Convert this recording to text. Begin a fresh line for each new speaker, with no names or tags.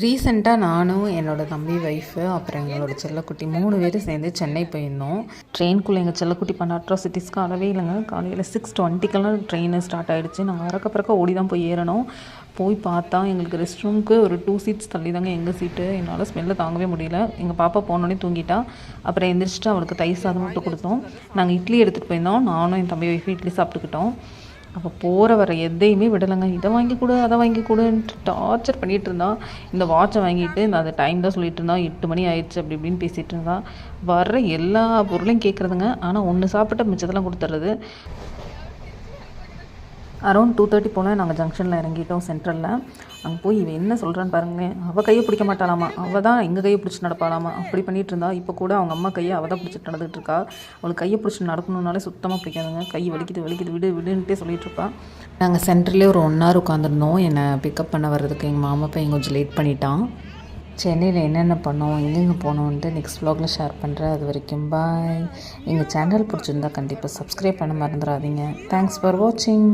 ரீசெண்டாக நானும் என்னோடய தம்பி ஒய்ஃபு அப்புறம் எங்களோட செல்லக்குட்டி 3 பேரும் சேர்ந்து சென்னை போயிருந்தோம். ட்ரெயினுக்குள்ளே எங்கள் செல்லக்குட்டி பண்ண அட்ராசிட்டிஸ்க்கு அளவே இல்லைங்க. காலையில் 6:20க்கெல்லாம் ட்ரெயின் ஸ்டார்ட் ஆகிடுச்சு. நாங்கள் அறக்க பறக்க ஓடி தான் போய் ஏறணும். போய் பார்த்தா எங்களுக்கு ரெஸ்ட் ரூமுக்கு ஒரு 2 சீட்ஸ் தள்ளி தாங்க எங்கள் சீட்டு. என்னால் ஸ்மெல்லை தாங்கவே முடியல. எங்கள் பாப்பா போனோடனே தூங்கிட்டா. அப்புறம் எந்திரிச்சிட்டு அவளுக்கு தயிர் சாதம் மட்டும் கொடுத்தோம். நாங்கள் இட்லி எடுத்துகிட்டு போயிருந்தோம். நானும் என் தம்பி ஒய்ஃபு இட்லி சாப்பிட்டுக்கிட்டோம். அப்போ போகிற வர எதையுமே விடலைங்க. இதை வாங்கி கொடு அதை வாங்கி கொடுன்ட்டு டார்ச்சர் பண்ணிகிட்டு இருந்தான். இந்த வாட்சை வாங்கிட்டு நான் அந்த டைம் தான் சொல்லிட்டு இருந்தான். 8 மணி ஆயிடுச்சு அப்படி இப்படின்னு பேசிகிட்டு இருந்தான். வர்ற எல்லா பொருளையும் கேட்குறதுங்க. ஆனால் ஒன்று சாப்பிட்ட மிச்சத்தெல்லாம் கொடுத்துட்றது. அரௌண்ட் 2:30 போல் நாங்கள் ஜங்ஷனில் இறங்கிட்டோம் சென்ட்ரலில். அங்கே போய் இவன் என்ன சொல்கிறான்னு பாருங்களேன். அவள் கையை பிடிக்க மாட்டாளாமா, அவள் தான் எங்கள் கையை பிடிச்சி நடப்பாளாமா. அப்படி பண்ணிகிட்டு இருந்தா. இப்போ கூட அவங்க அம்மா கையை அவள் தான் பிடிச்சிட்டு நடந்துகிட்டு இருக்கா. அவளுக்கு கையை பிடிச்சி நடக்கணுன்னாலே சுத்தமாக பிடிக்காதுங்க. கை வலிக்குது விடுன்ட்டே சொல்லிகிட்டு இருப்பாள். நாங்கள் சென்ட்ரல்லே ஒரு 1 hour உட்காந்துருந்தோம். என்னை பிக்கப் பண்ண வர்றதுக்கு எங்கள் மாமா பையன் கொஞ்சம் லேட் பண்ணிட்டான். சென்னையில் என்னென்ன பண்ணோம், எங்கெங்கே போனோன்ட்டு நெக்ஸ்ட் vlogல ஷேர் பண்ணுறேன். அது வரைக்கும் பாய். எங்கள் சேனல் பிடிச்சிருந்தா கண்டிப்பாக சப்ஸ்கிரைப் பண்ண மறந்துடாதீங்க. தேங்க்ஸ் ஃபார் வாட்சிங்.